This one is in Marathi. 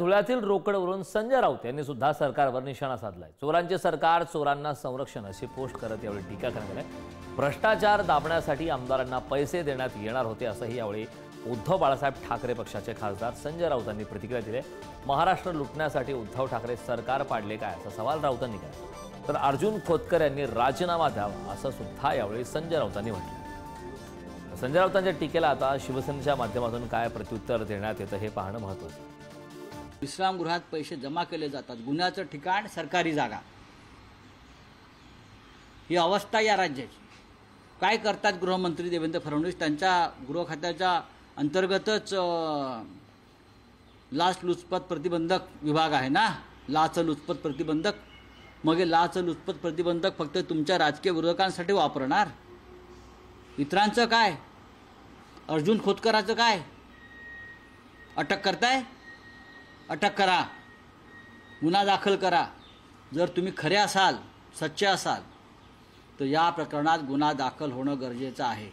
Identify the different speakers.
Speaker 1: धुळ्यातील रोकडवरून संजय राऊत यांनी सुद्धा सरकारवर निशाणा साधलाय। चोरांचे सरकार, चोरांना संरक्षण अशी पोस्ट करत यावेळी टीका करण्यात आली। भ्रष्टाचार दाबण्यासाठी आमदारांना पैसे देण्यात येणार होते असंही यावेळी उद्धव बाळासाहेब ठाकरे पक्षाचे खासदार संजय राऊतांनी प्रतिक्रिया दिली। महाराष्ट्र लुटण्यासाठी उद्धव ठाकरे सरकार पाडले काय असा सवाल राऊतांनी केला, तर अर्जुन खोतकर यांनी राजीनामा द्यावा असं सुद्धा यावेळी संजय राऊतांनी म्हटलं। संजय राऊतांच्या टीकेला आता शिवसेनेच्या माध्यमातून काय प्रत्युत्तर देण्यात येतं हे पाहणं महत्त्वाचं।
Speaker 2: विश्रामगृहात पैसे जमा केले जातात, गुन्ह्याचं ठिकाण सरकारी जागा, ही अवस्था या राज्याची। काय करतात गृहमंत्री देवेंद्र फडणवीस? त्यांच्या गृह खात्याच्या अंतर्गतच लाचलुचपत प्रतिबंधक विभाग आहे ना, लाचलुचपत प्रतिबंधक। मग हे लाचलुचपत प्रतिबंधक फक्त तुमच्या राजकीय विरोधकांसाठी वापरणार? इतरांचं काय? अर्जुन खोतकराचं काय? अटक करताय? अटक करा, गुन्हा दाखल करा। जर तुम्ही खरे असाल, सच्चे असाल, तर या प्रकरणात गुन्हा दाखल होणं गरजेचं आहे।